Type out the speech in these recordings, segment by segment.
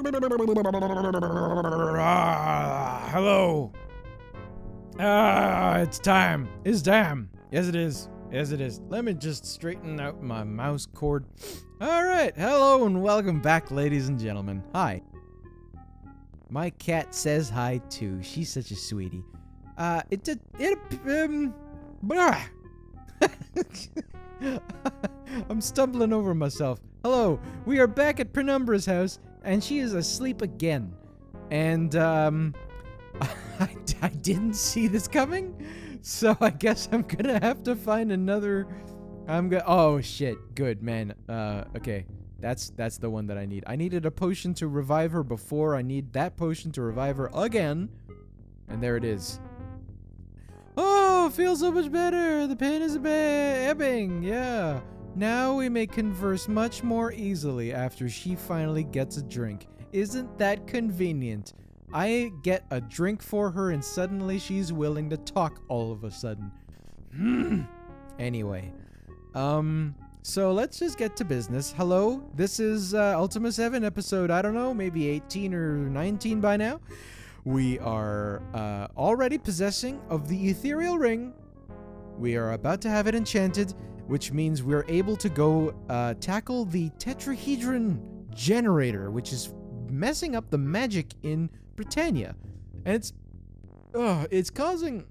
Hello. It's time. It's time. Yes, it is. Yes, it is. Let me just straighten out my mouse cord. All right. Hello and welcome back, ladies and gentlemen. Hi. My cat says hi too. She's such a sweetie. Blah. I'm stumbling over myself. Hello, we are back at Penumbra's house, and she is asleep again. And, I didn't see this coming, so I guess I'm gonna have to find another... Oh, shit. Good, man. Okay. That's the one that I need. I needed a potion to revive her before. I need that potion to revive her again. And there it is. Oh, feels so much better. The pain is ebbing. Yeah. Now we may converse much more easily after she finally gets a drink. Isn't that convenient? I get a drink for her and suddenly she's willing to talk all of a sudden. Anyway. So let's just get to business. Hello, this is Ultima 7 episode, I don't know, maybe 18 or 19 by now. We are already possessing of the ethereal ring. We are about to have it enchanted, which means we're able to go tackle the tetrahedron generator, which is messing up the magic in Britannia. And it's causing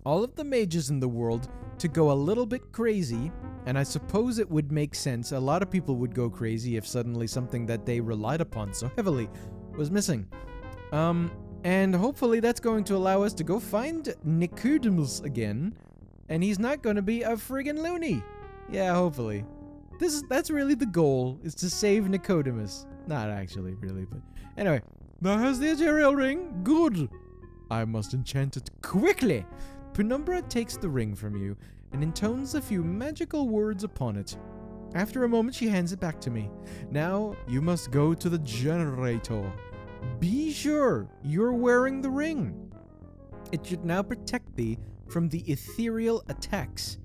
all of the mages in the world to go a little bit crazy, and I suppose it would make sense. A lot of people would go crazy if suddenly something that they relied upon so heavily was missing. And hopefully that's going to allow us to go find Nicodemus again, and he's not going to be a friggin' loony. Yeah, hopefully. That's really the goal, is to save Nicodemus. Not actually, really, but anyway. Now has the ethereal ring? Good. I must enchant it quickly. Penumbra takes the ring from you and intones a few magical words upon it. After a moment, she hands it back to me. Now you must go to the generator. Be sure you're wearing the ring. It should now protect thee from the ethereal attacks.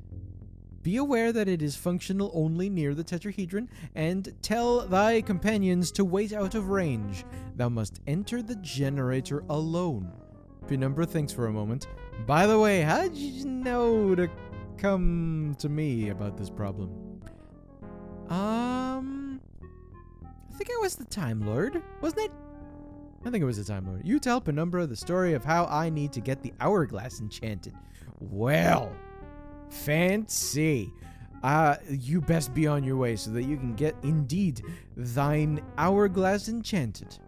Be aware that it is functional only near the tetrahedron, and tell thy companions to wait out of range. Thou must enter the generator alone. Penumbra thinks for a moment. By the way, how did you know to come to me about this problem? I think it was the Time Lord, wasn't it? I think it was the Time Lord. You tell Penumbra the story of how I need to get the hourglass enchanted. Well, fancy. You best be on your way so that you can get indeed thine hourglass enchanted.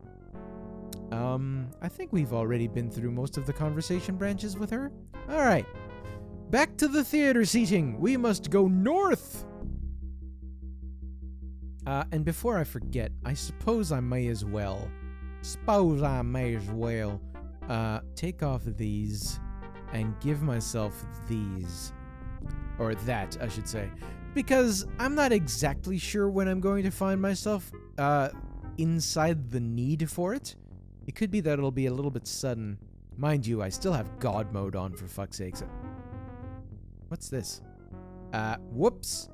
I think we've already been through most of the conversation branches with her. All right. Back to the theater seating. We must go north. And before I forget, I suppose I may as well take off these and give myself these. Or that, I should say. Because I'm not exactly sure when I'm going to find myself inside the need for it. It could be that it'll be a little bit sudden. Mind you, I still have God mode on, for fuck's sake. What's this? Whoops.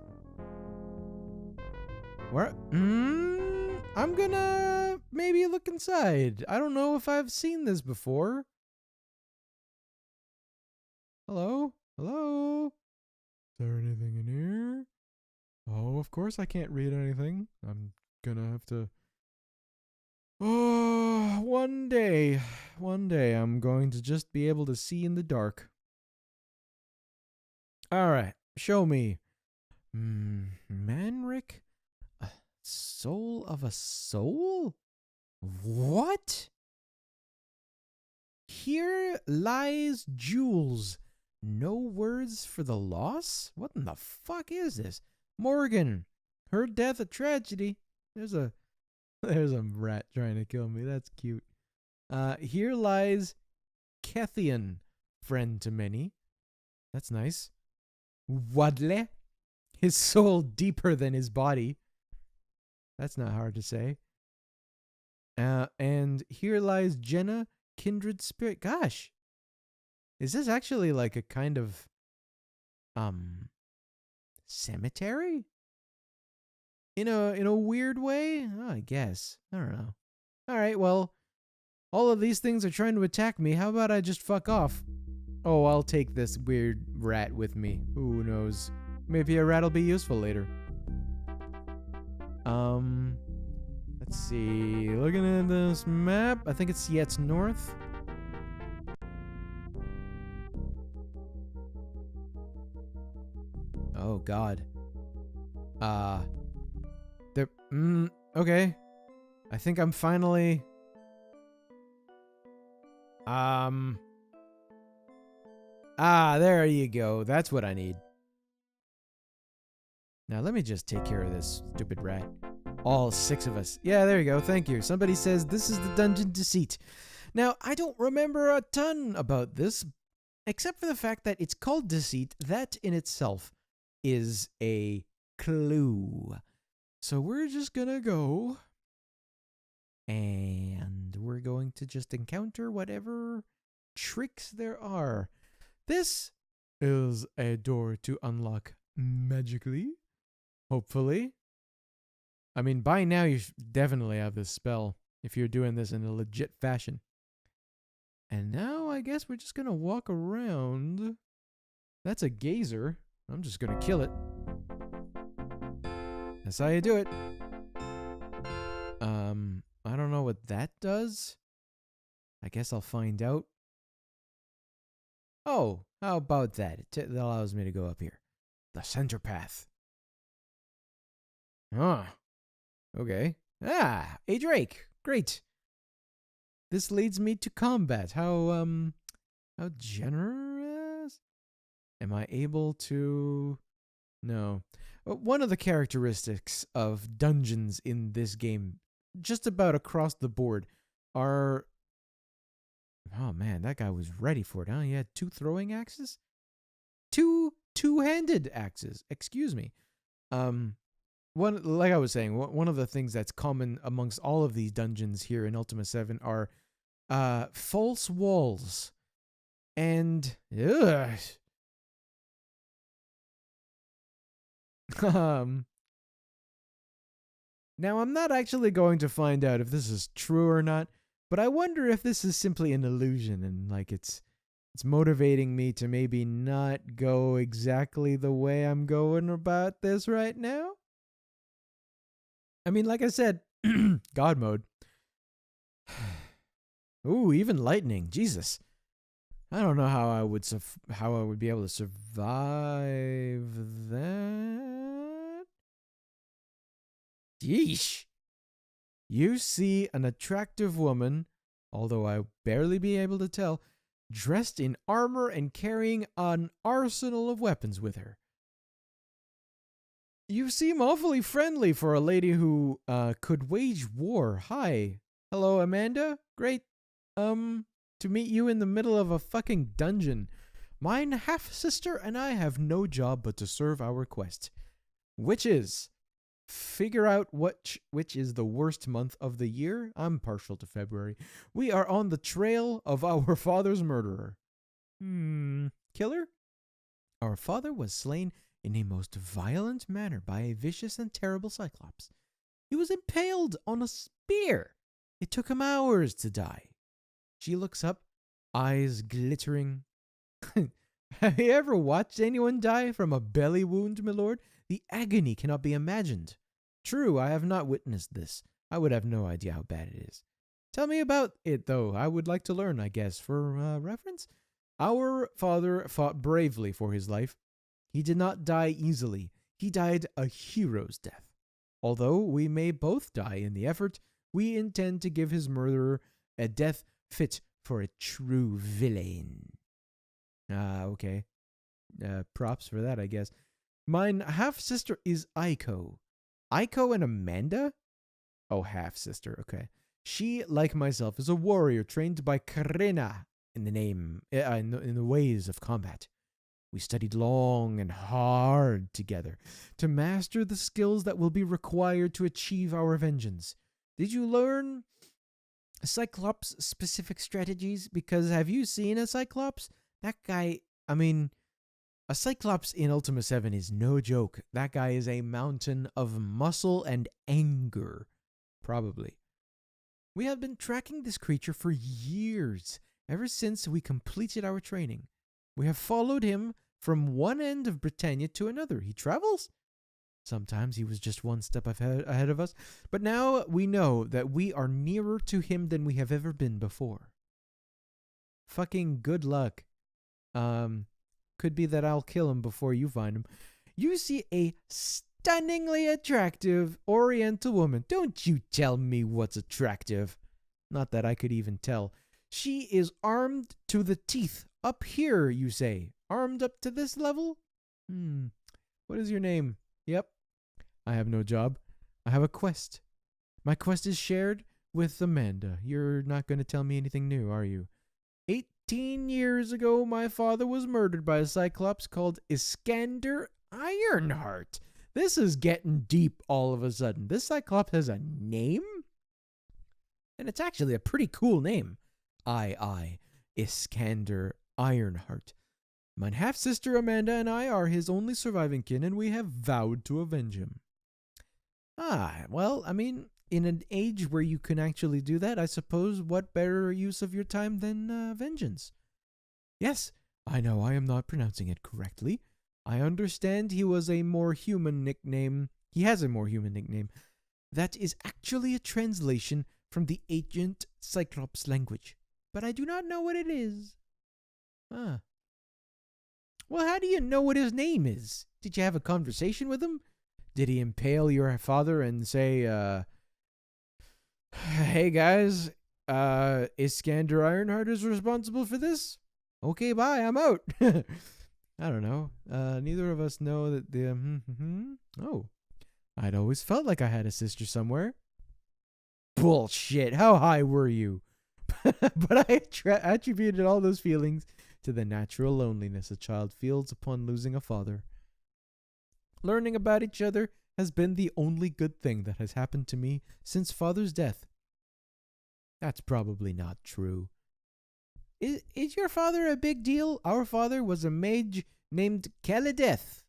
Where? I'm gonna maybe look inside. I don't know if I've seen this before. Hello? Hello? Is there anything in here? Oh, of course I can't read anything. I'm gonna have to... Oh, one day I'm going to just be able to see in the dark. Alright, show me. Manric? A soul of a soul? What? Here lies Jules. No words for the loss? What in the fuck is this? Morgan, her death a tragedy. There's a rat trying to kill me. That's cute. Here lies Kethian, friend to many. That's nice. Wadle, his soul deeper than his body. That's not hard to say. And here lies Jenna, kindred spirit. Gosh, is this actually like a kind of cemetery? In a weird way? Oh, I guess. I don't know. Alright, well, all of these things are trying to attack me. How about I just fuck off? Oh, I'll take this weird rat with me. Who knows? Maybe a rat'll be useful later. Let's see. Looking at this map, I think it's north. Oh God. There. Okay. I think I'm finally. There you go. That's what I need. Now let me just take care of this stupid rat. All 6 of us. Yeah, there you go. Thank you. Somebody says this is the dungeon deceit. Now, I don't remember a ton about this, except for the fact that it's called deceit. That in itself is a clue. So we're just gonna go, and we're going to just encounter whatever tricks there are. This is a door to unlock magically, hopefully. I mean, by now you definitely have this spell if you're doing this in a legit fashion. And now I guess we're just gonna walk around. That's a gazer. I'm just gonna kill it. That's how you do it. I don't know what that does. I guess I'll find out. Oh, how about that? It allows me to go up here. The center path. Huh. Okay. A Drake. Great. This leads me to combat. How generous? Am I able to... No. One of the characteristics of dungeons in this game, just about across the board, are... Oh man, that guy was ready for it, huh? He had 2 throwing axes? 2 two-handed axes. Excuse me. Like I was saying, one of the things that's common amongst all of these dungeons here in Ultima 7 are false walls. And now I'm not actually going to find out if this is true or not, but I wonder if this is simply an illusion and like it's motivating me to maybe not go exactly the way I'm going about this right now. I mean, like I said, God mode. Ooh, even lightning. Jesus. I don't know how I would be able to survive that. Yeesh. You see an attractive woman, although I barely be able to tell, dressed in armor and carrying an arsenal of weapons with her. You seem awfully friendly for a lady who could wage war. Hi. Hello, Amanda. Great. To meet you in the middle of a fucking dungeon. Mine half-sister and I have no job but to serve our quest, which is figure out which is the worst month of the year. I'm partial to February. We are on the trail of our father's murderer. Killer? Our father was slain in a most violent manner by a vicious and terrible Cyclops. He was impaled on a spear. It took him hours to die. She looks up, eyes glittering. Have you ever watched anyone die from a belly wound, my lord? The agony cannot be imagined. True, I have not witnessed this. I would have no idea how bad it is. Tell me about it, though. I would like to learn, I guess, for reference. Our father fought bravely for his life. He did not die easily. He died a hero's death. Although we may both die in the effort, we intend to give his murderer a death fit for a true villain. Okay. Props for that, I guess. Mine half-sister is Aiko. Aiko and Amanda? Oh, half-sister, okay. She, like myself, is a warrior trained by Karina in the ways of combat. We studied long and hard together to master the skills that will be required to achieve our vengeance. Did you learn Cyclops specific strategies? Because have you seen a Cyclops? That guy, I mean, a Cyclops in Ultima 7 is no joke. That guy is a mountain of muscle and anger. Probably. We have been tracking this creature for years, ever since we completed our training. We have followed him from one end of Britannia to another. He travels. Sometimes he was just one step ahead of us, but now we know that we are nearer to him than we have ever been before. Fucking good luck. Could be that I'll kill him before you find him. You see a stunningly attractive Oriental woman. Don't you tell me what's attractive. Not that I could even tell. She is armed to the teeth. Up here, you say. Armed up to this level? What is your name? Yep. I have no job. I have a quest. My quest is shared with Amanda. You're not going to tell me anything new, are you? 18 years ago, my father was murdered by a Cyclops called Iskander Ironheart. This is getting deep all of a sudden. This Cyclops has a name? And it's actually a pretty cool name. Iskander Ironheart. My half-sister Amanda and I are his only surviving kin, and we have vowed to avenge him. Well, I mean, in an age where you can actually do that, I suppose what better use of your time than vengeance? Yes, I know I am not pronouncing it correctly. I understand he has a more human nickname. That is actually a translation from the ancient Cyclops language, but I do not know what it is. Well, how do you know what his name is? Did you have a conversation with him? Did he impale your father and say, hey guys, Iskander Ironheart is responsible for this? Okay, bye, I'm out. I don't know. Neither of us know that the... Oh, I'd always felt like I had a sister somewhere. Bullshit, how high were you? But I attributed all those feelings to the natural loneliness a child feels upon losing a father. Learning about each other has been the only good thing that has happened to me since father's death. That's probably not true. Is your father a big deal? Our father was a mage named Kaladeth.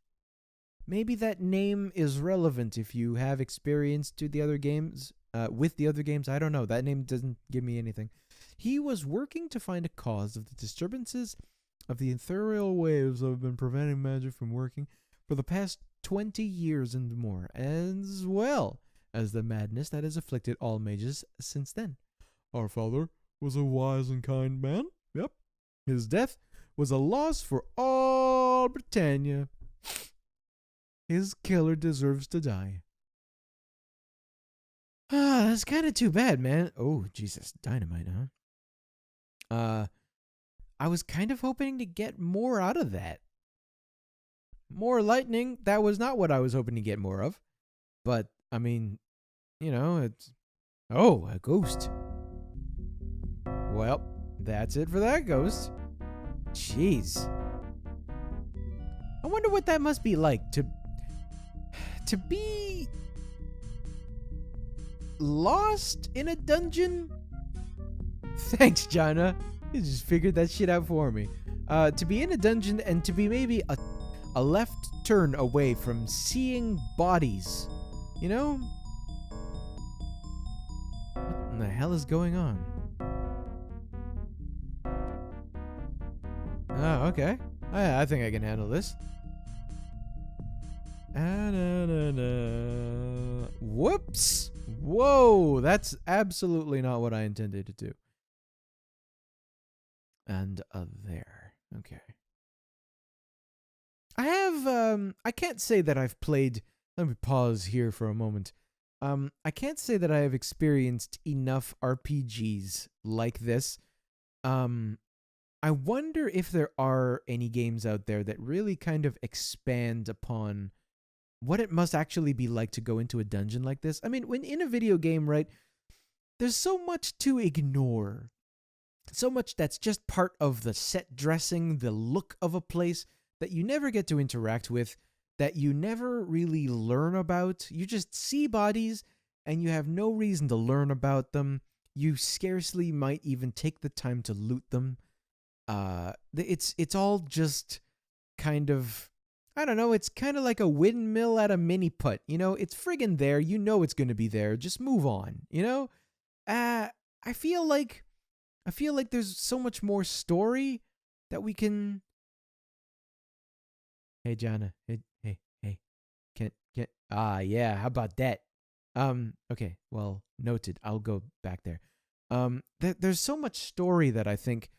Maybe that name is relevant if you have experience to the other games, with the other games. I don't know. That name doesn't give me anything. He was working to find a cause of the disturbances of the ethereal waves that have been preventing magic from working for the past 20 years and more, as well as the madness that has afflicted all mages since then. Our father was a wise and kind man. Yep. His death was a loss for all Britannia. His killer deserves to die. That's kind of too bad, man. Oh, Jesus. Dynamite, huh? I was kind of hoping to get more out of that. More lightning. That was not what I was hoping to get more of. But, I mean, you know, it's... Oh, a ghost. Well, that's it for that ghost. Jeez. I wonder what that must be like to be lost in a dungeon. Thanks, Jana. You just figured that shit out for me. To be in a dungeon and to be maybe a left turn away from seeing bodies. You know? What in the hell is going on? Oh, okay. I think I can handle this. Whoops! Whoa! That's absolutely not what I intended to do. And there. Okay. I can't say that I've played... Let me pause here for a moment. I can't say that I have experienced enough RPGs like this. I wonder if there are any games out there that really kind of expand upon what it must actually be like to go into a dungeon like this. I mean, when in a video game, right, there's so much to ignore. So much that's just part of the set dressing, the look of a place that you never get to interact with, that you never really learn about. You just see bodies and you have no reason to learn about them. You scarcely might even take the time to loot them. It's all just kind of, I don't know, it's kind of like a windmill at a mini putt. You know, it's friggin' there. You know it's going to be there. Just move on, you know? I feel like there's so much more story that we can. Hey, Jana. Hey. Can't. Yeah. How about that? Okay. Well, noted. I'll go back there. There's so much story that I think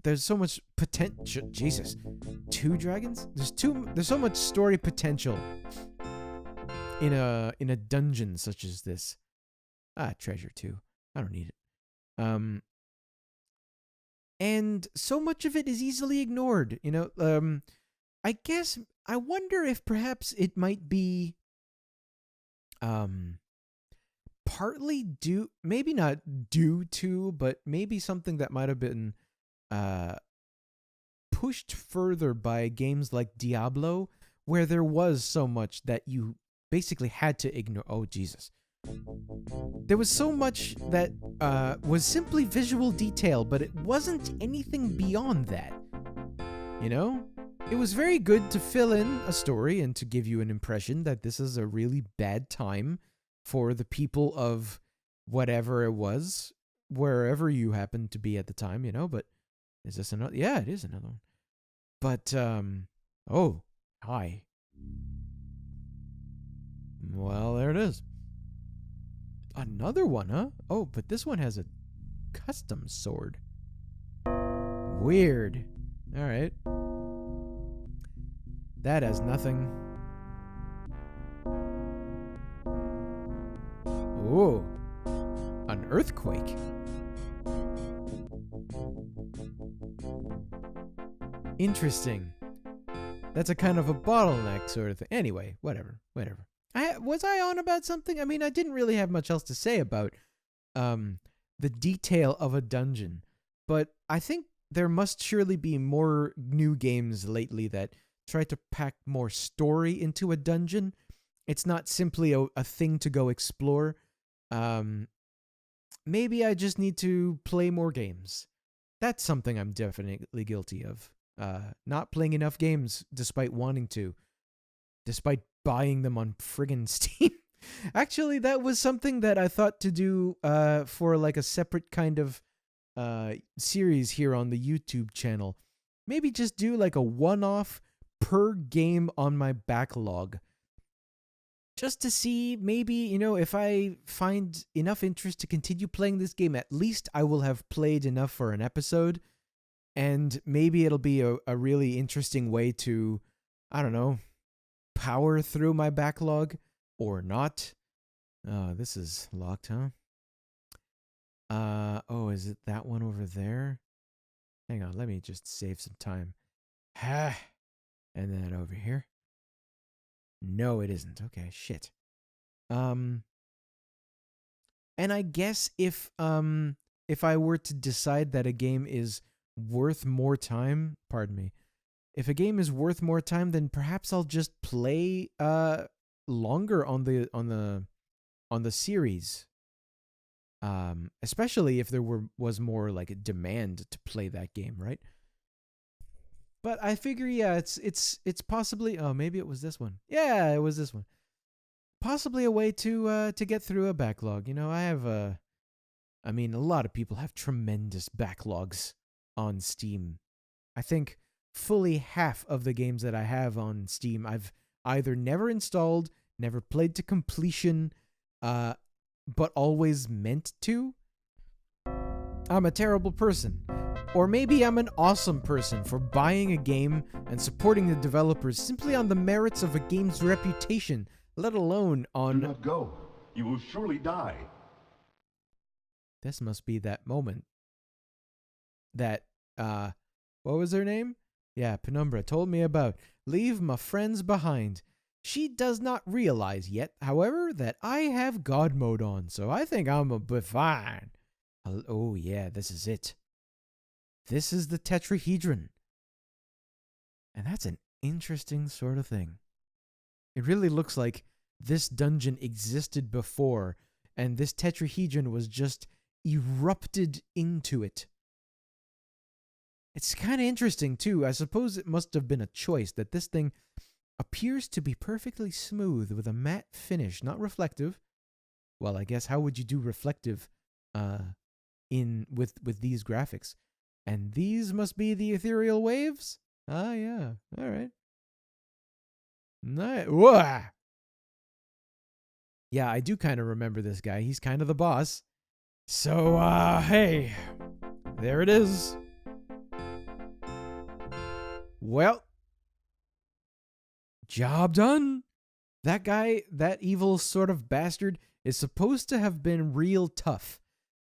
there's so much potential. Jesus, 2 dragons. There's so much story potential in a dungeon such as this. Treasure 2. I don't need it. And so much of it is easily ignored. I guess I wonder if perhaps it might be partly due, maybe not due to, but maybe something that might have been pushed further by games like Diablo, where there was so much that you basically had to ignore. Oh, Jesus. There was so much that was simply visual detail, but it wasn't anything beyond that. It was very good to fill in a story and to give you an impression that this is a really bad time for the people of whatever it was, wherever you happened to be at the time, but is this another? Yeah, it is another one. But, oh, hi. Well, there it is. Another one, huh? Oh, but this one has a custom sword. Weird. All right. That has nothing. Ooh. An earthquake. Interesting. That's a kind of a bottleneck sort of thing. Anyway, whatever. Was I on about something? I mean, I didn't really have much else to say about the detail of a dungeon, but I think there must surely be more new games lately that try to pack more story into a dungeon. It's not simply a thing to go explore. Maybe I just need to play more games. That's something I'm definitely guilty of. Not playing enough games despite wanting to. Despite buying them on friggin' Steam. Actually, that was something that I thought to do for like a separate kind of series here on the YouTube channel. Maybe just do like a one-off per game on my backlog. Just to see maybe, if I find enough interest to continue playing this game, at least I will have played enough for an episode. And maybe it'll be a really interesting way to, I don't know, power through my backlog or not. This is locked, huh? Oh, is it that one over there? Hang on, let me just save some time. And then over here. No, it isn't. Okay, shit. And I guess if I were to decide that a game is worth more time, pardon me, if a game is worth more time, then perhaps I'll just play longer on the series. Especially if there was more like a demand to play that game, right? But I figure, yeah, it's possibly. Oh, maybe it was this one. Yeah, it was this one. Possibly a way to get through a backlog. I have a lot of people have tremendous backlogs on Steam. I think fully half of the games that I have on Steam I've either never installed, never played to completion, but always meant to. I'm a terrible person. Or maybe I'm an awesome person for buying a game and supporting the developers simply on the merits of a game's reputation, let alone on... Do not go. You will surely die. This must be that moment. That, what was her name? Yeah, Penumbra told me about. Leave my friends behind. She does not realize yet, however, that I have God mode on, so I think I'm a bit fine. Oh yeah, this is it. This is the tetrahedron. And that's an interesting sort of thing. It really looks like this dungeon existed before, and this tetrahedron was just erupted into it. It's kind of interesting, too. I suppose it must have been a choice that this thing appears to be perfectly smooth with a matte finish, not reflective. Well, I guess how would you do reflective in with these graphics. And these must be the ethereal waves? Ah, yeah. All right. Nice. Whoa! Yeah, I do kind of remember this guy. He's kind of the boss. So, hey. There it is. Well, job done. That guy, that evil sort of bastard, is supposed to have been real tough.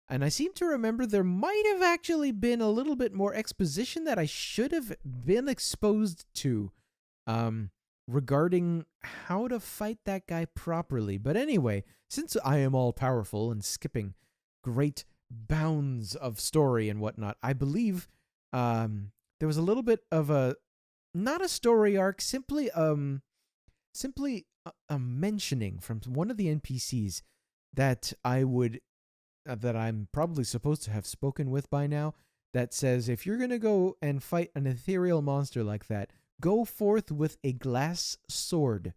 And I seem to remember there might have actually been a little bit more exposition that I should have been exposed to regarding how to fight that guy properly. But anyway, since I am all powerful and skipping great bounds of story and whatnot, I believe there was a little bit of not a story arc, simply a mentioning from one of the NPCs that I'm probably supposed to have spoken with by now, that says if you're going to go and fight an ethereal monster like that, go forth with a glass sword.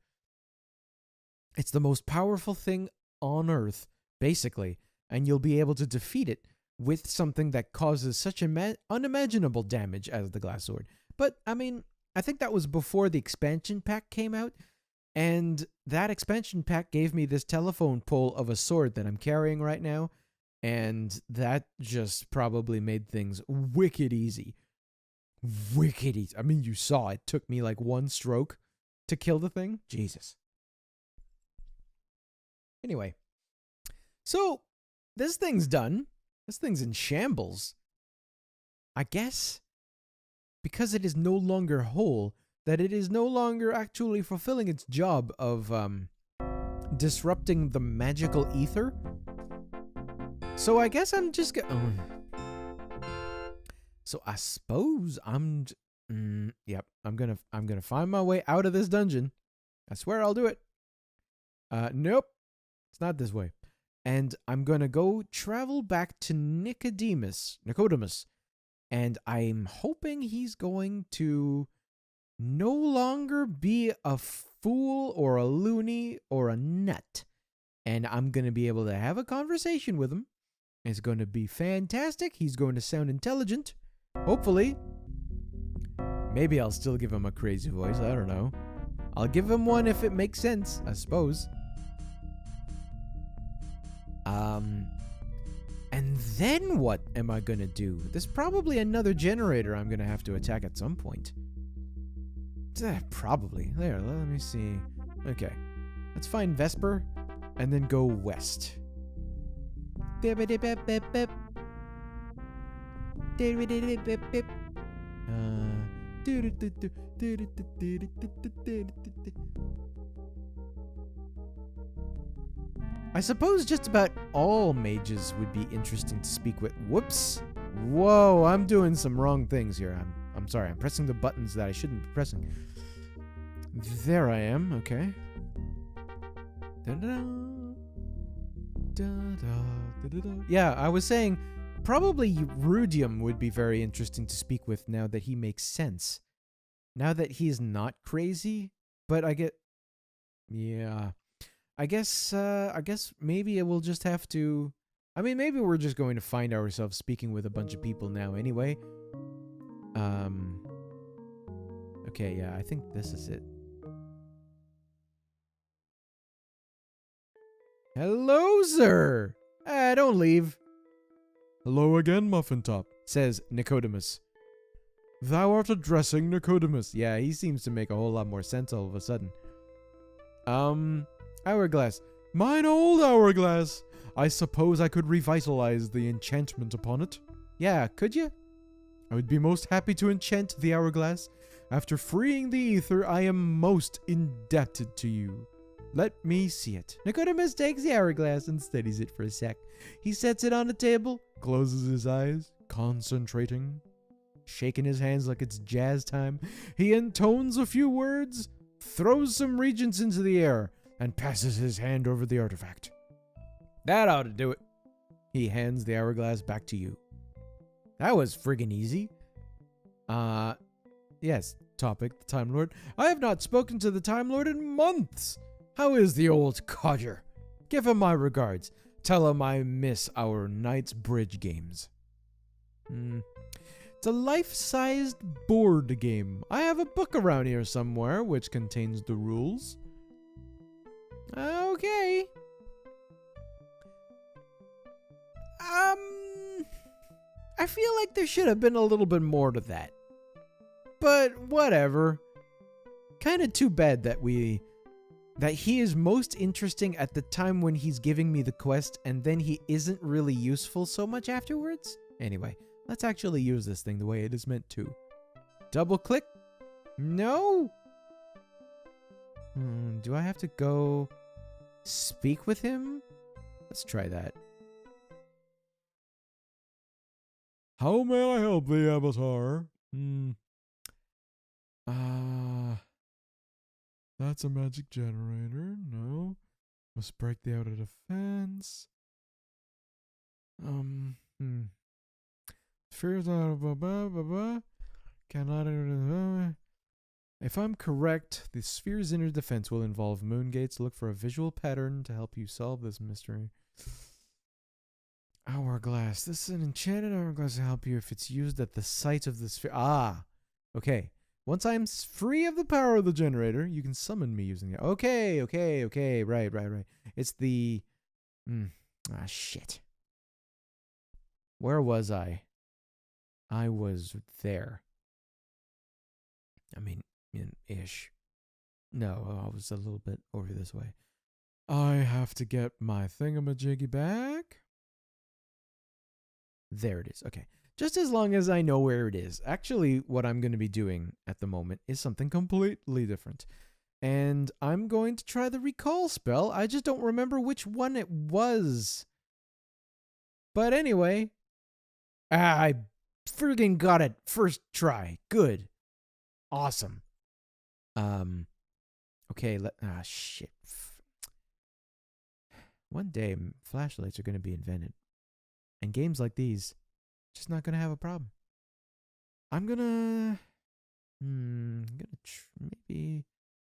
It's the most powerful thing on Earth, basically, and you'll be able to defeat it with something that causes such unimaginable damage as the glass sword. But, I mean, I think that was before the expansion pack came out, and that expansion pack gave me this telephone pole of a sword that I'm carrying right now, and that just probably made things wicked easy. Wicked easy. I mean, you saw it took me like one stroke to kill the thing. Jesus. Anyway. So, this thing's done. This thing's in shambles. I guess because it is no longer whole, that it is no longer actually fulfilling its job of disrupting the magical ether. So I guess I'm just so I suppose I'm gonna find my way out of this dungeon. I swear I'll do it. Nope. It's not this way. And I'm gonna go travel back to Nicodemus. And I'm hoping he's going to no longer be a fool or a loony or a nut. And I'm going to be able to have a conversation with him. It's going to be fantastic. He's going to sound intelligent. Hopefully. Maybe I'll still give him a crazy voice. I don't know. I'll give him one if it makes sense, I suppose. And then what am I going to do? There's probably another generator I'm going to have to attack at some point. Probably. There, let me see. Okay. Let's find Vesper and then go west. I suppose just about all mages would be interesting to speak with. Whoops. Whoa, I'm doing some wrong things here. I'm sorry. I'm pressing the buttons that I shouldn't be pressing. There I am. Okay. Yeah, I was saying probably Rudium would be very interesting to speak with now that he makes sense. Now that he is not crazy, but I guess maybe we'll just have to... I mean, maybe we're just going to find ourselves speaking with a bunch of people now anyway. Okay, yeah, I think this is it. Hello, sir! Don't leave. Hello again, Muffin Top, says Nicodemus. Thou art addressing Nicodemus. Yeah, he seems to make a whole lot more sense all of a sudden. Hourglass. Mine old hourglass. I suppose I could revitalize the enchantment upon it. Yeah, could you? I would be most happy to enchant the hourglass. After freeing the ether, I am most indebted to you. Let me see it. Nicodemus takes the hourglass and steadies it for a sec. He sets it on the table, closes his eyes, concentrating, shaking his hands like it's jazz time. He intones a few words, throws some regents into the air, and passes his hand over the artifact. That ought to do it. He hands the hourglass back to you. That was friggin' easy. Yes, topic, the Time Lord. I have not spoken to the Time Lord in months. How is the old codger? Give him my regards. Tell him I miss our Knight's Bridge games. It's a life-sized board game. I have a book around here somewhere which contains the rules. Okay. I feel like there should have been a little bit more to that. But whatever. Kind of too bad that he is most interesting at the time when he's giving me the quest, and then he isn't really useful so much afterwards. Anyway, let's actually use this thing the way it is meant to. Double click? No? Do I have to go speak with him? Let's try that. How may I help thee, Avatar? That's a magic generator. No. Must break the outer defense. Spheres cannot. If I'm correct, the sphere's inner defense will involve moon gates. Look for a visual pattern to help you solve this mystery. Hourglass. This is an enchanted hourglass to help you if it's used at the site of the sphere. Okay. Once I'm free of the power of the generator, you can summon me using it. Okay. Right. It's the... shit. Where was I? I was there. I mean, ish. No, I was a little bit over this way. I have to get my thingamajiggy back. There it is. Okay. Just as long as I know where it is. Actually, what I'm going to be doing at the moment is something completely different. And I'm going to try the recall spell. I just don't remember which one it was. But anyway. I friggin' got it. First try. Good. Awesome. Okay, shit. One day, flashlights are going to be invented. And games like these, just not going to have a problem. I'm going to... maybe...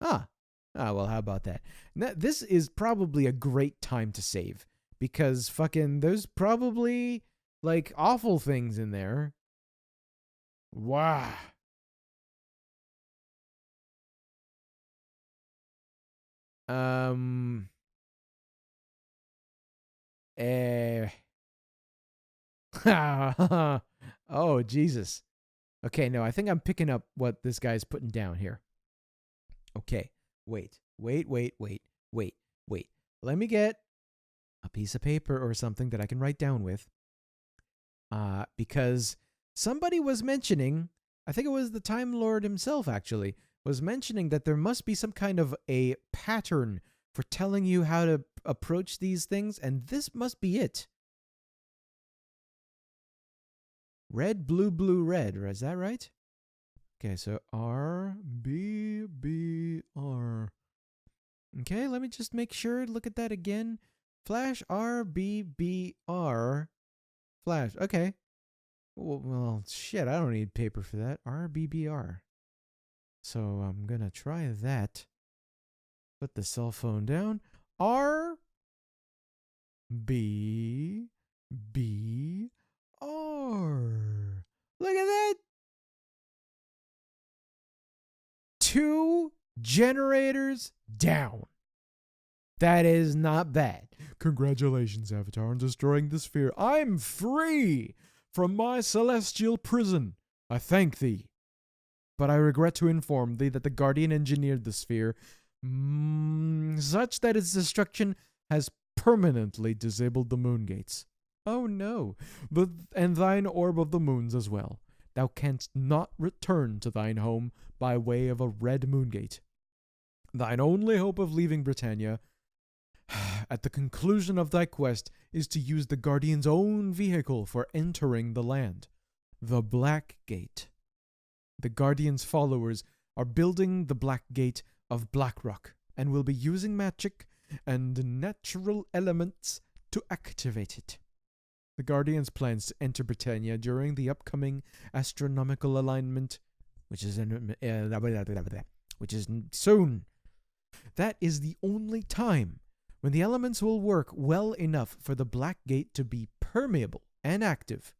well, how about that? Now, this is probably a great time to save. Because fucking there's probably, like, awful things in there. Wow. Oh, Jesus. Okay, no, I think I'm picking up what this guy's putting down here. Okay, wait. Let me get a piece of paper or something that I can write down with. Because somebody was mentioning, I think it was the Time Lord himself actually, was mentioning that there must be some kind of a pattern for telling you how to approach these things, and this must be it. Red, blue, red. Is that right? Okay, so R, B, B, R. Okay, let me just make sure. Look at that again. Flash, R, B, B, R. Flash. Okay. Well, shit, I don't need paper for that. R, B, B, R. So I'm going to try that. Put the cell phone down. R, B, B, R. Look at that. 2 generators down. That is not bad. Congratulations, Avatar, on destroying the sphere. I'm free from my celestial prison. I thank thee. But I regret to inform thee that the Guardian engineered the sphere such that its destruction has permanently disabled the moon gates. Oh no, and thine orb of the moons as well. Thou canst not return to thine home by way of a red moon gate. Thine only hope of leaving Britannia at the conclusion of thy quest is to use the Guardian's own vehicle for entering the land, the Black Gate. The Guardian's followers are building the Black Gate of Blackrock and will be using magic and natural elements to activate it. The Guardian's plans to enter Britannia during the upcoming astronomical alignment, which is soon. That is the only time when the elements will work well enough for the black gate to be permeable and active,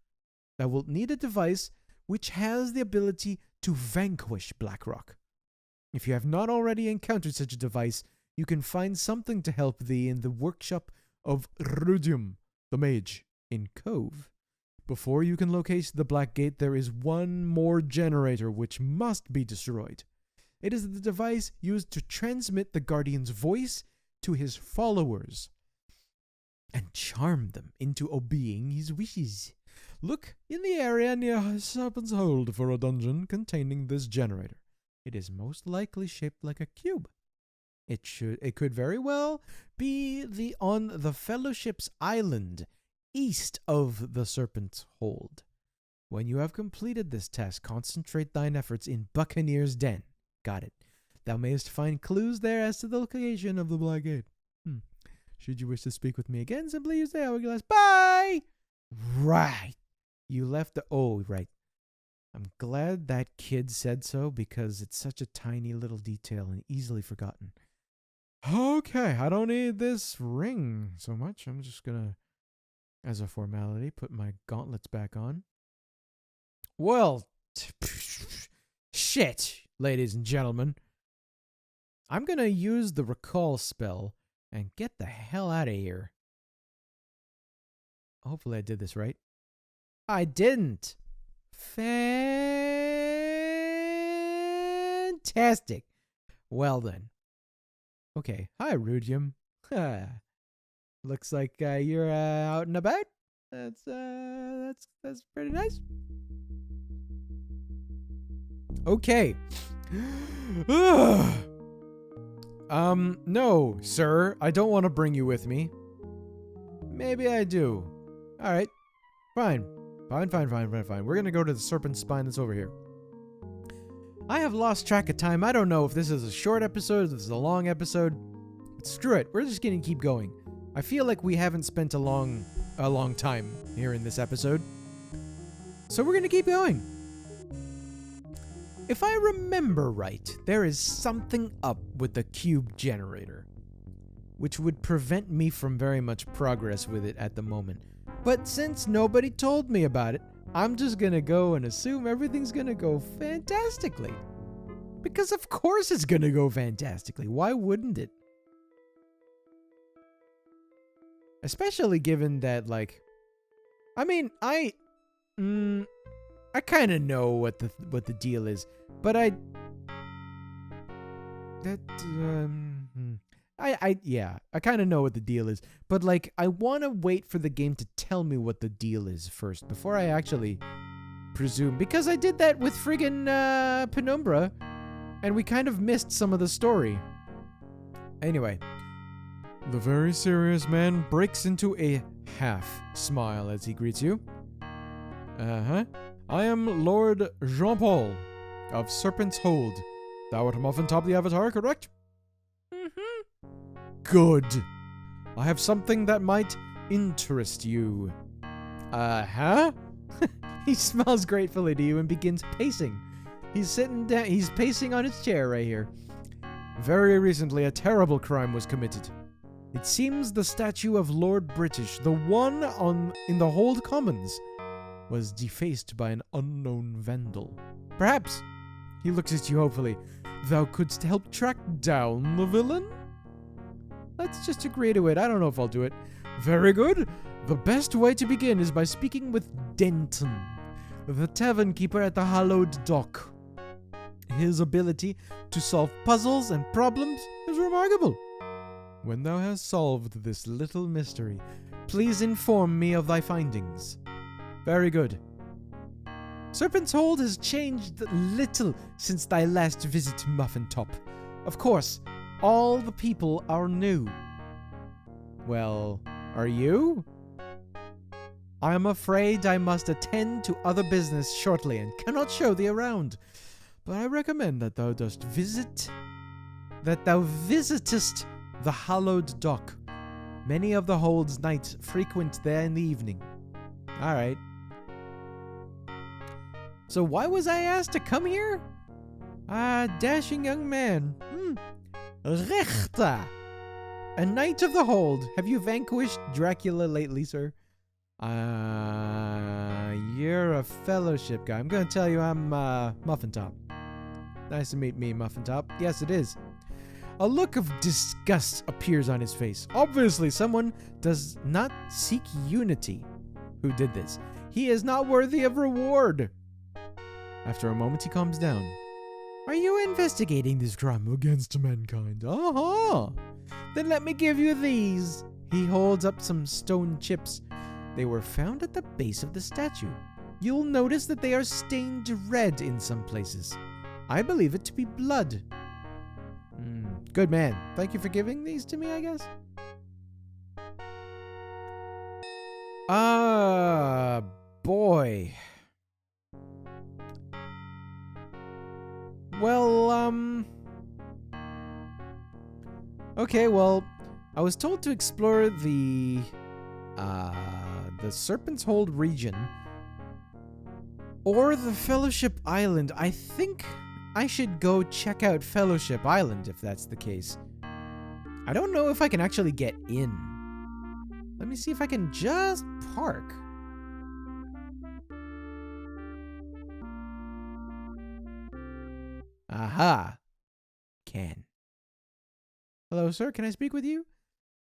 thou wilt need a device which has the ability to vanquish Blackrock. If you have not already encountered such a device, you can find something to help thee in the workshop of Rudium, the mage, in Cove. Before you can locate the black gate, there is one more generator which must be destroyed. It is the device used to transmit the Guardian's voice to his followers and charm them into obeying his wishes. Look in the area near Serpent's Hold for a dungeon containing this generator. It is most likely shaped like a cube. It could very well be on the Fellowship's Island, east of the Serpent's Hold. When you have completed this task, concentrate thine efforts in Buccaneer's Den. Got it. Thou mayest find clues there as to the location of the Black Gate. Should you wish to speak with me again, simply use the hourglass. Bye! Right. You left the... Oh, right. I'm glad that kid said so because it's such a tiny little detail and easily forgotten. Okay, I don't need this ring so much. I'm just gonna, as a formality, put my gauntlets back on. Well, shit, ladies and gentlemen. I'm gonna use the recall spell and get the hell out of here. Hopefully I did this right. I didn't. Fantastic. Well then. Okay. Hi, Rudium. Looks like you're out and about. That's pretty nice. Okay. No, sir. I don't want to bring you with me. Maybe I do. All right. Fine. Fine. We're going to go to the Serpent Spine that's over here. I have lost track of time. I don't know if this is a short episode, if this is a long episode. But screw it. We're just going to keep going. I feel like we haven't spent a long time here in this episode. So we're going to keep going. If I remember right, there is something up with the cube generator, which would prevent me from very much progress with it at the moment. But since nobody told me about it, I'm just gonna go and assume everything's gonna go fantastically. Because of course it's gonna go fantastically. Why wouldn't it? Especially given that, like, I mean, I kind of know what the deal is, but I kind of know what the deal is, but like I want to wait for the game to tell me what the deal is first before I actually presume, because I did that with friggin' Penumbra and we kind of missed some of the story. Anyway, the very serious man breaks into a half smile as he greets you. I am Lord Jean-Paul of Serpent's Hold. Thou art Muffin Top the Avatar, correct? Good. I have something that might interest you. He smiles gratefully to you and begins pacing. He's sitting down. He's pacing on his chair right here. Very recently, a terrible crime was committed. It seems the statue of Lord British, the one in the Hold Commons, was defaced by an unknown vandal. Perhaps, he looks at you hopefully, thou couldst help track down the villain? Let's just agree to it. I don't know if I'll do it. Very good. The best way to begin is by speaking with Denton, the tavern keeper at the Hallowed Dock. His ability to solve puzzles and problems is remarkable. When thou hast solved this little mystery, please inform me of thy findings. Very good. Serpent's Hold has changed little since thy last visit to Muffin Top. Of course, all the people are new. Well, are you? I am afraid I must attend to other business shortly and cannot show thee around. But I recommend that thou visitest the Hallowed Dock. Many of the Hold's knights frequent there in the evening. All right. So why was I asked to come here? Dashing young man. Rechter. A knight of the hold. Have you vanquished Dracula lately, sir? You're a fellowship guy. I'm gonna tell you I'm Muffin Top. Nice to meet me, Muffin Top. Yes, it is. A look of disgust appears on his face. Obviously, someone does not seek unity. Who did this? He is not worthy of reward. After a moment, he calms down. Are you investigating this crime against mankind? Then let me give you these. He holds up some stone chips. They were found at the base of the statue. You'll notice that they are stained red in some places. I believe it to be blood. Good man. Thank you for giving these to me, I guess. Boy. Well, okay, well, I was told to explore the Serpent's Hold region or the Fellowship Island. I think I should go check out Fellowship Island if that's the case. I don't know if I can actually get in. Let me see if I can just park. Aha. Can. Hello, sir. Can I speak with you?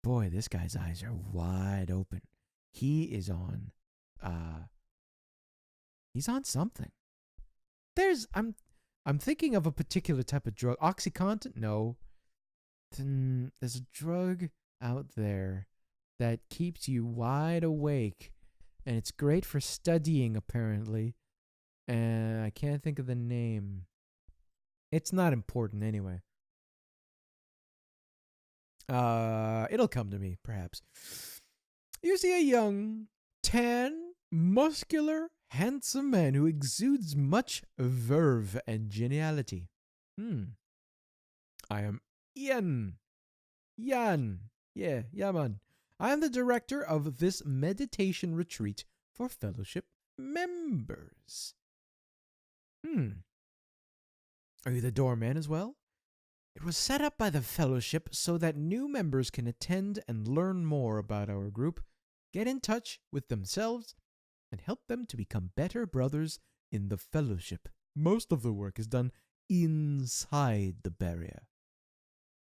Boy, this guy's eyes are wide open. He is on, he's on something. I'm thinking of a particular type of drug. OxyContin? No. There's a drug out there that keeps you wide awake. And it's great for studying, apparently. And I can't think of the name. It's not important anyway. It'll come to me, perhaps. You see a young, tan, muscular, handsome man who exudes much verve and geniality. I am Ian. Jan. Yeah, man. I am the director of this meditation retreat for fellowship members. Are you the doorman as well? It was set up by the fellowship so that new members can attend and learn more about our group, get in touch with themselves, and help them to become better brothers in the fellowship. Most of the work is done inside the barrier.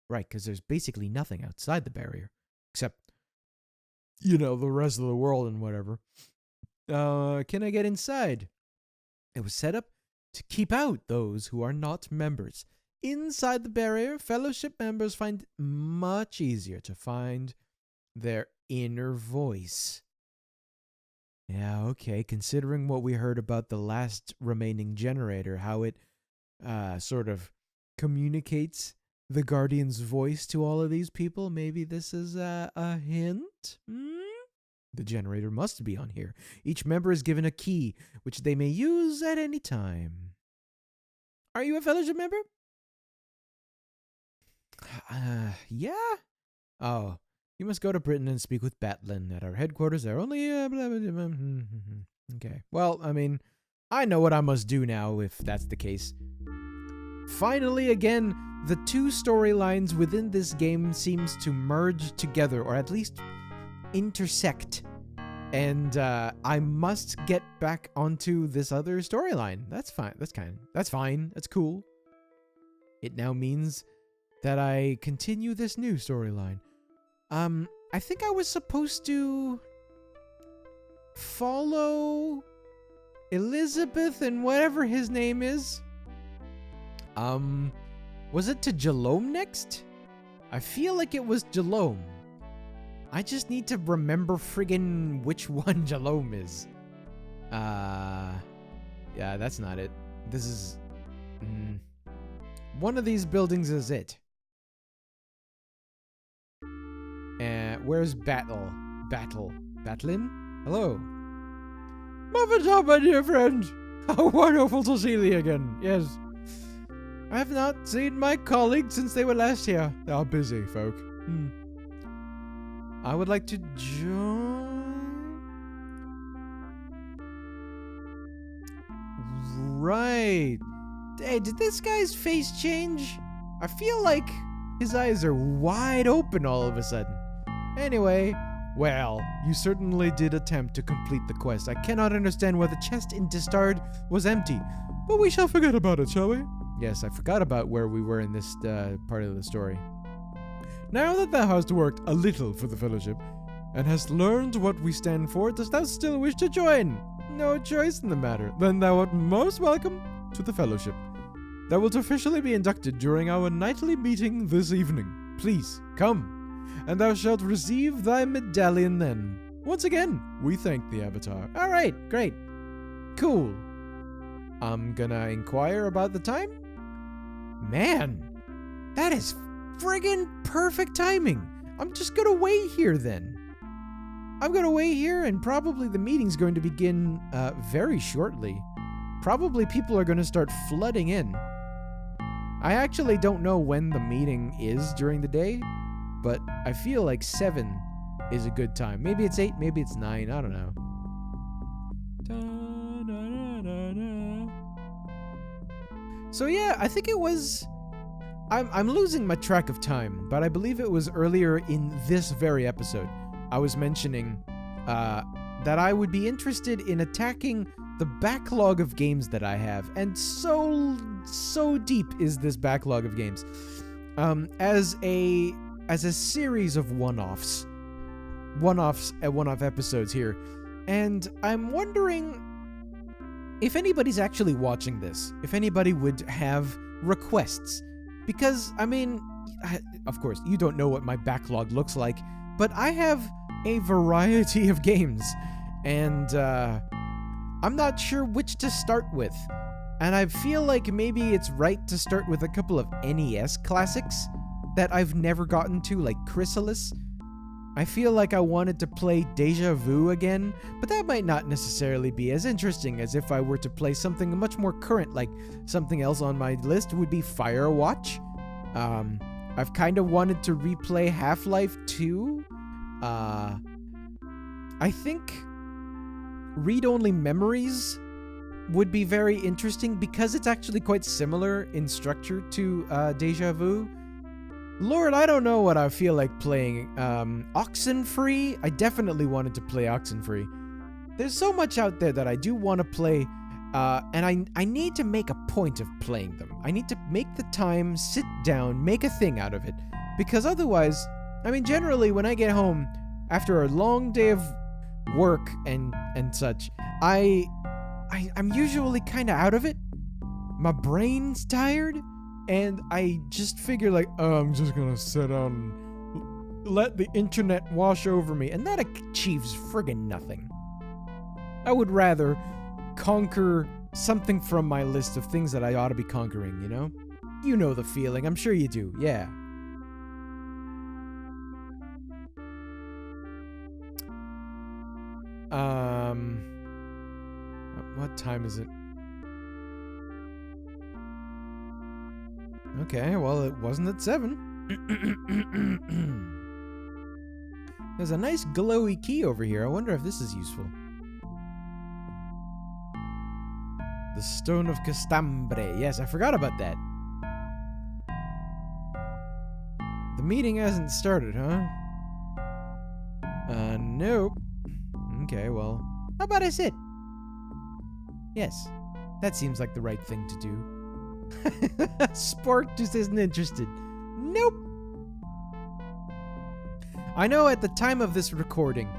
Right, because there's basically nothing outside the barrier, except, the rest of the world and whatever. Can I get inside? It was set up to keep out those who are not members. Inside the barrier, fellowship members find it much easier to find their inner voice. Yeah, okay, considering what we heard about the last remaining generator, how it sort of communicates the Guardian's voice to all of these people, maybe this is a hint? The generator must be on here. Each member is given a key, which they may use at any time. Are you a fellowship member? Yeah? Oh, you must go to Britain and speak with Batlin at our headquarters. They're only, Okay. Well, I know what I must do now, if that's the case. Finally, again, the two storylines within this game seems to merge together, or at least intersect. And I must get back onto this other storyline. That's fine. That's fine. That's cool. It now means that I continue this new storyline. I think I was supposed to follow Elizabeth and whatever his name is. Was it to Jalome next? I feel like it was Jalome. I just need to remember friggin' which one Jalome is. Yeah, that's not it. This is... one of these buildings is it. Where's Batlin? Hello. Muffin Top, my dear friend. How wonderful to see thee again. Yes. I have not seen my colleagues since they were last here. They are busy, folk. I would like to join... Right. Hey, did this guy's face change? I feel like His eyes are wide open all of a sudden. Anyway, well, you certainly did attempt to complete the quest. I cannot understand why the chest in Distard was empty, but we shall forget about it, shall we? Yes, I forgot about where we were in this part of the story. Now that thou hast worked a little for the Fellowship, and hast learned what we stand for, dost thou still wish to join? No choice in the matter. Then thou art most welcome to the Fellowship. Thou wilt officially be inducted during our nightly meeting this evening. Please, come, and thou shalt receive thy medallion then. Once again, we thank the Avatar. Alright, great. Cool. I'm gonna inquire about the time? Man, that is friggin' perfect timing. I'm just gonna wait here then. I'm gonna wait here, and probably the meeting's going to begin very shortly. Probably people are gonna start flooding in. I actually don't know when the meeting is during the day, but I feel like 7 is a good time. Maybe it's 8, maybe it's 9, I don't know. So yeah, I think it was... I'm losing my track of time, but I believe it was earlier in this very episode. I was mentioning that I would be interested in attacking the backlog of games that I have, and so deep is this backlog of games, as a series of one-off episodes here, and I'm wondering if anybody's actually watching this, if anybody would have requests, because I mean, of course, you don't know what my backlog looks like, but I have a variety of games, and I'm not sure which to start with. And I feel like maybe it's right to start with a couple of NES classics that I've never gotten to, like Chrysalis. I feel like I wanted to play Deja Vu again, but that might not necessarily be as interesting as if I were to play something much more current, like something else on my list would be Firewatch. I've kind of wanted to replay Half-Life 2. I think Read-Only Memories would be very interesting because it's actually quite similar in structure to Deja Vu. Lord, I don't know what I feel like playing. Oxenfree? I definitely wanted to play Oxenfree. There's so much out there that I do want to play, and I need to make a point of playing them. I need to make the time, sit down, make a thing out of it. Because otherwise, I mean, generally when I get home after a long day of work and such, I'm usually kind of out of it. My brain's tired, and I just figure like, oh, I'm just gonna sit down and let the internet wash over me, and that achieves friggin' nothing. I would rather conquer something from my list of things that I ought to be conquering, you know? You know the feeling, I'm sure you do, yeah. What time is it? Okay, well, it wasn't at 7. There's a nice glowy key over here. I wonder if this is useful. The Stone of Castambre. Yes, I forgot about that. The meeting hasn't started, huh? Nope. Okay, well, how about I sit? Yes, that seems like the right thing to do. Sport just isn't interested. Nope. I know at the time of this recording,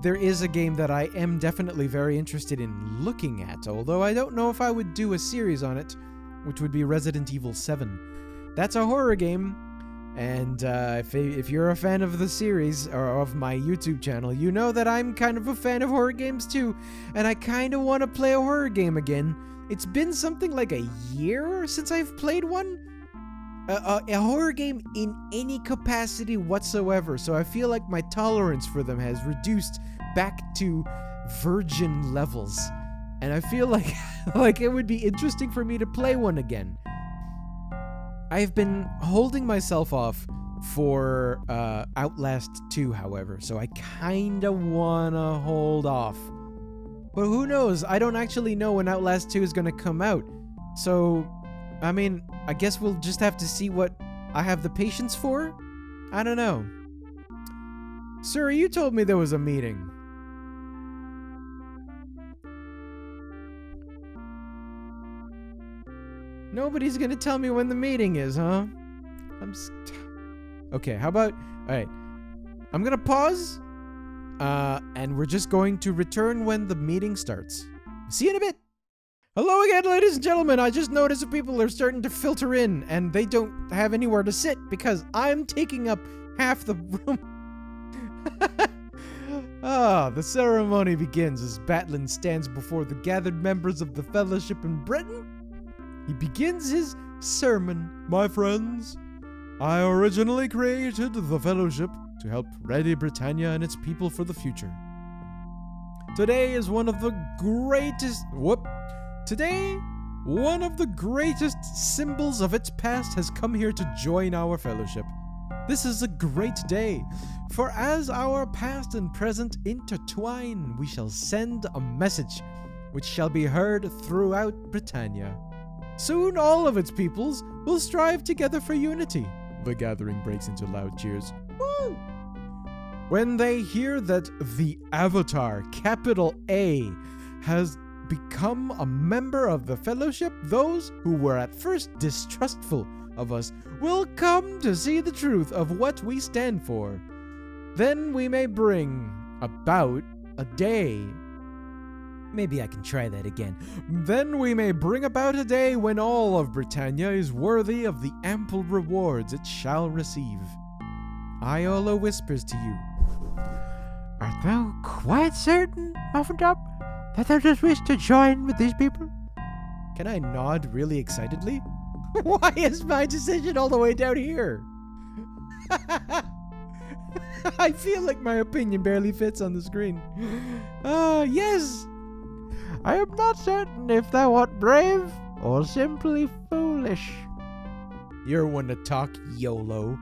there is a game that I am definitely very interested in looking at, although I don't know if I would do a series on it, which would be Resident Evil 7. That's a horror game, and if you're a fan of the series, or of my YouTube channel, you know that I'm kind of a fan of horror games too, and I kind of want to play a horror game again. It's been something like a year since I've played one. A horror game in any capacity whatsoever, so I feel like my tolerance for them has reduced back to virgin levels. And I feel like like it would be interesting for me to play one again. I've been holding myself off for Outlast 2, however, so I kinda wanna hold off. But who knows? I don't actually know when Outlast 2 is gonna come out. So, I mean, I guess we'll just have to see what I have the patience for? I don't know. Sir, you told me there was a meeting. Nobody's gonna tell me when the meeting is, huh? Okay, how about... Alright. I'm gonna pause. And we're just going to return when the meeting starts. See you in a bit. Hello again, ladies and gentlemen. I just noticed that people are starting to filter in, and they don't have anywhere to sit because I'm taking up half the room. The ceremony begins as Batlin stands before the gathered members of the Fellowship in Britain. He begins his sermon. My friends, I originally created the Fellowship to help ready Britannia and its people for the future. Today, one of the greatest symbols of its past has come here to join our Fellowship. This is a great day, for as our past and present intertwine, we shall send a message which shall be heard throughout Britannia. Soon all of its peoples will strive together for unity. The gathering breaks into loud cheers. Woo! When they hear that the Avatar, capital A, has become a member of the Fellowship, those who were at first distrustful of us will come to see the truth of what we stand for. Then we may bring about a day. Maybe I can try that again. Then we may bring about a day when all of Britannia is worthy of the ample rewards it shall receive. Iolo whispers to you. Art thou quite certain, Muffin Top, that thou dost wish to join with these people? Can I nod really excitedly? Why is my decision all the way down here? I feel like my opinion barely fits on the screen. Yes. I am not certain if thou art brave or simply foolish. You're one to talk, YOLO.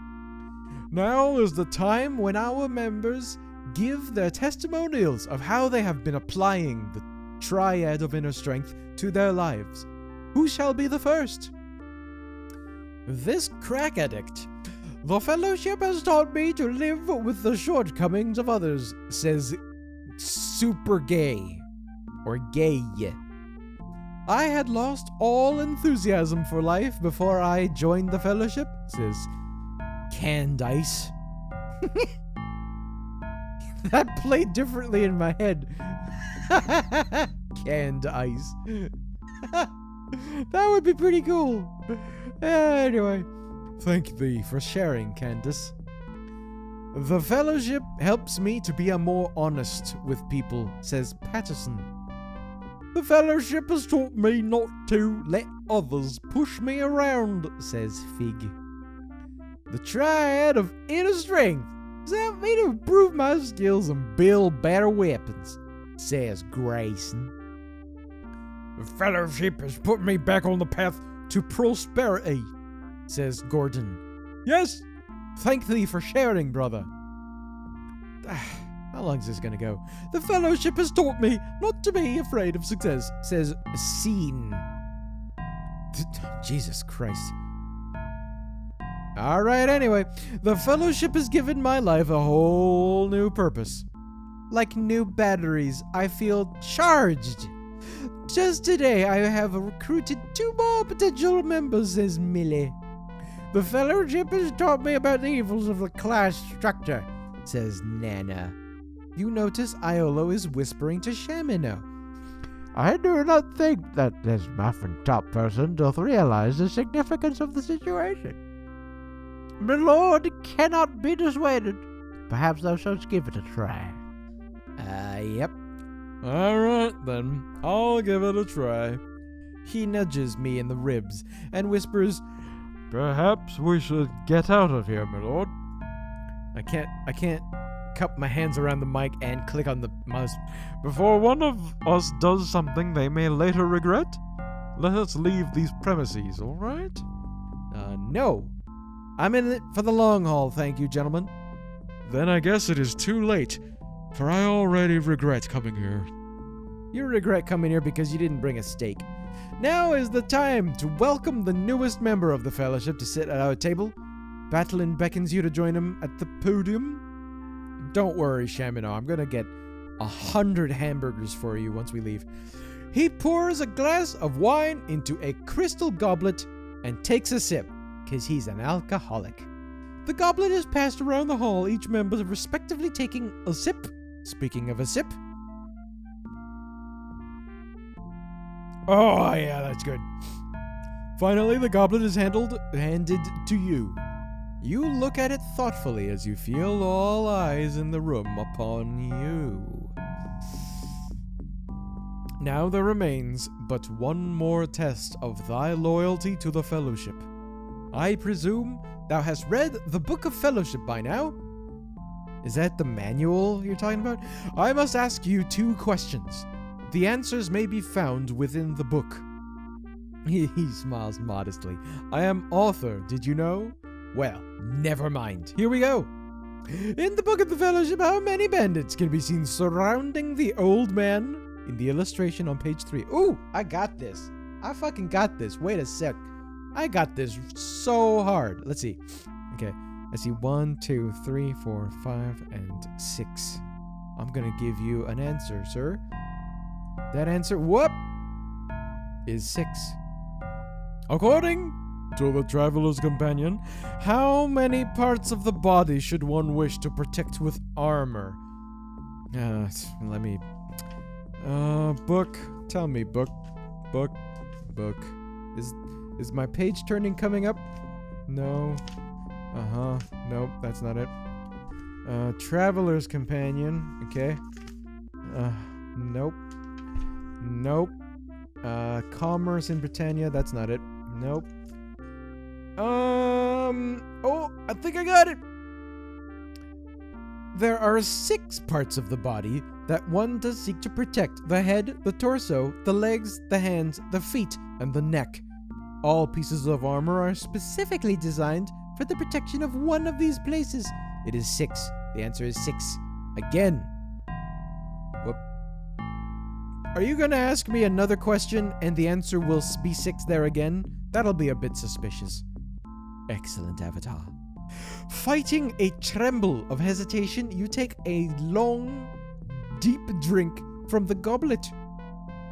Now is the time when our members give their testimonials of how they have been applying the triad of inner strength to their lives. Who shall be the first? This crack addict. The Fellowship has taught me to live with the shortcomings of others, says Super Gay. Or Gay. I had lost all enthusiasm for life before I joined the Fellowship, says Candice. That played differently in my head. Canned ice. That would be pretty cool. Anyway, thank thee for sharing, Candice. The Fellowship helps me to be a more honest with people, says Patterson. The Fellowship has taught me not to let others push me around, says Fig. The triad of inner strength has helped me to improve my skills and build better weapons, says Grayson. The Fellowship has put me back on the path to prosperity, says Gordon. Yes, thank thee for sharing, brother. How long is this gonna go? The Fellowship has taught me not to be afraid of success, says Scene. Jesus Christ. Alright, anyway. The Fellowship has given my life a whole new purpose. Like new batteries, I feel charged. Just today, I have recruited 2 more potential members, says Millie. The Fellowship has taught me about the evils of the class structure, says Nana. You notice Iolo is whispering to Shamino. I do not think that this Muffin Top person doth realize the significance of the situation. My lord cannot be dissuaded. Perhaps thou shouldst give it a try. Yep. Alright then, I'll give it a try. He nudges me in the ribs and whispers, Perhaps we should get out of here, my lord. I can't cup my hands around the mic and click on the mouse. Before one of us does something they may later regret, let us leave these premises, all right? No. I'm in it for the long haul, thank you, gentlemen. Then I guess it is too late, for I already regret coming here. You regret coming here because you didn't bring a steak. Now is the time to welcome the newest member of the Fellowship to sit at our table. Batlin beckons you to join him at the podium. Don't worry, Shamino. I'm gonna get 100 hamburgers for you once we leave. He pours a glass of wine into a crystal goblet and takes a sip, because he's an alcoholic. The goblet is passed around the hall, each member respectively taking a sip. Speaking of a sip. Oh, yeah, that's good. Finally, the goblet is handed to you. You look at it thoughtfully as you feel all eyes in the room upon you. Now there remains but one more test of thy loyalty to the Fellowship. I presume thou hast read the Book of Fellowship by now? Is that the manual you're talking about? I must ask you 2 questions. The answers may be found within the book. He smiles modestly. I am author, did you know? Well, never mind. Here we go. In the Book of the Fellowship, how many bandits can be seen surrounding the old man? In the illustration on page 3. Ooh, I got this. I fucking got this. Wait a sec. I got this so hard. Let's see. Okay. I see 1, 2, 3, 4, 5, and 6. I'm gonna give you an answer, sir. That answer, whoop, is 6. According to the Traveler's Companion, how many parts of the body should one wish to protect with armor? Let me... book. Tell me, book. Book. Is my page turning coming up? No. Nope, that's not it. Traveler's Companion. Okay. Nope. Commerce in Britannia. That's not it. Nope. Oh, I think I got it. There are 6 parts of the body that one does seek to protect: the head, the torso, the legs, the hands, the feet, and the neck. All pieces of armor are specifically designed for the protection of one of these places. It is 6. The answer is 6. Again. Whoop. Are you gonna ask me another question and the answer will be 6 there again? That'll be a bit suspicious. Excellent, Avatar. Fighting a tremble of hesitation, you take a long, deep drink from the goblet.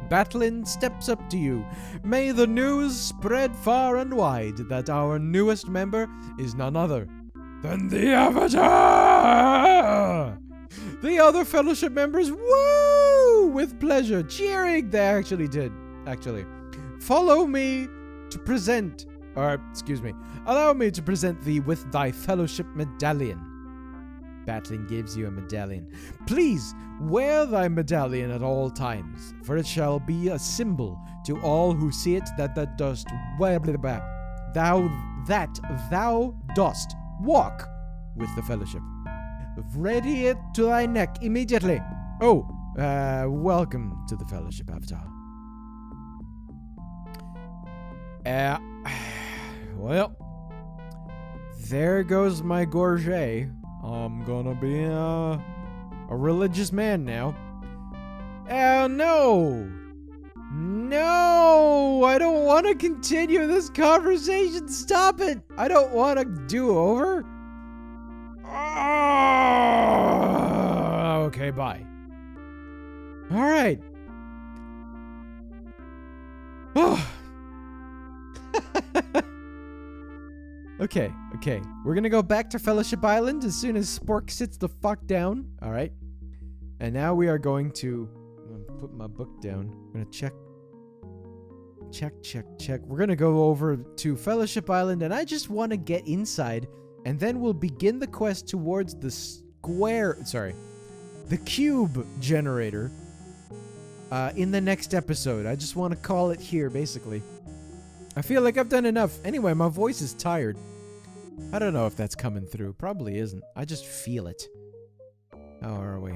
Batlin steps up to you. May the news spread far and wide that our newest member is none other than the Avatar! The other Fellowship members, woo! With pleasure, cheering. They actually did. Follow me to present, allow me to present thee with thy Fellowship medallion. Batlin gives you a medallion. Please wear thy medallion at all times, for it shall be a symbol to all who see it that thou dost walk with the Fellowship. Ready it to thy neck immediately. Welcome to the Fellowship, Avatar. Well, there goes my gorget. I'm gonna be a religious man now. No! No! I don't want to continue this conversation. Stop it! I don't want to do over. Okay, bye. All right. Okay. We're gonna go back to Fellowship Island as soon as Spork sits the fuck down. All right. And now we are going to put my book down. I'm gonna check. We're gonna go over to Fellowship Island, and I just want to get inside, and then we'll begin the quest towards the cube generator. In the next episode. I just want to call it here, basically. I feel like I've done enough. Anyway, my voice is tired. I don't know if that's coming through. Probably isn't. I just feel it. How are we?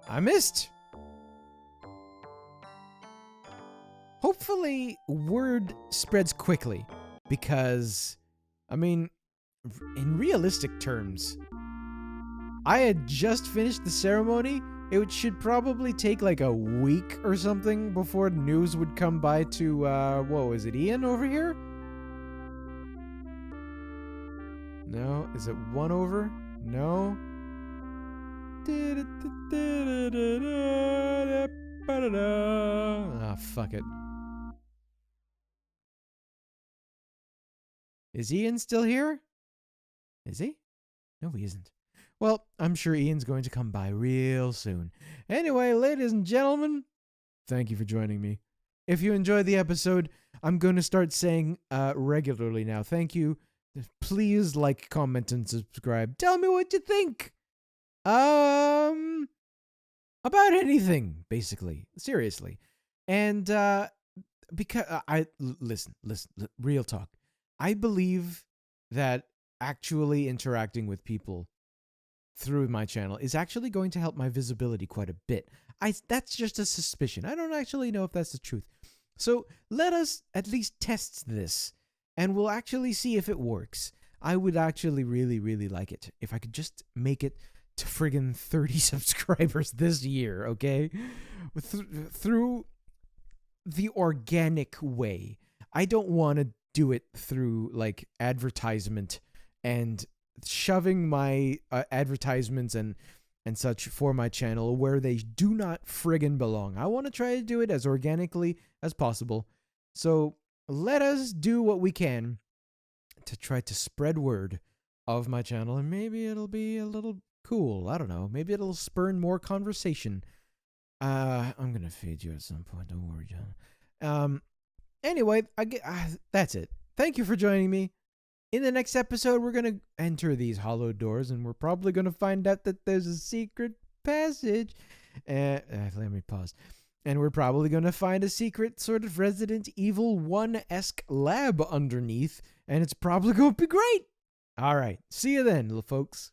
I missed! Hopefully, word spreads quickly. Because, I mean, in realistic terms, I had just finished the ceremony. It should probably take like a week or something before news would come by to, is it Ian over here? No. Is it one over? No. Ah, fuck it. Is Ian still here? Is he? No, he isn't. Well, I'm sure Ian's going to come by real soon. Anyway, ladies and gentlemen, thank you for joining me. If you enjoyed the episode, I'm going to start saying regularly now. Thank you. Please like, comment, and subscribe. Tell me what you think. About anything, basically. Seriously. And because listen, real talk. I believe that actually interacting with people through my channel is actually going to help my visibility quite a bit. That's just a suspicion. I don't actually know if that's the truth. So let us at least test this, and we'll actually see if it works. I would actually really, really like it if I could just make it to friggin' 30 subscribers this year, okay? Through the organic way. I don't want to do it through like advertisement and shoving my advertisements and such for my channel where they do not friggin' belong. I want to try to do it as organically as possible. So let us do what we can to try to spread word of my channel, and maybe it'll be a little cool. I don't know. Maybe it'll spurn more conversation. I'm gonna feed you at some point. Don't worry, John. Anyway, that's it. Thank you for joining me. In the next episode, we're going to enter these hollow doors, and we're probably going to find out that there's a secret passage. Let me pause. And we're probably going to find a secret sort of Resident Evil 1-esque lab underneath, and it's probably going to be great. All right. See you then, little folks.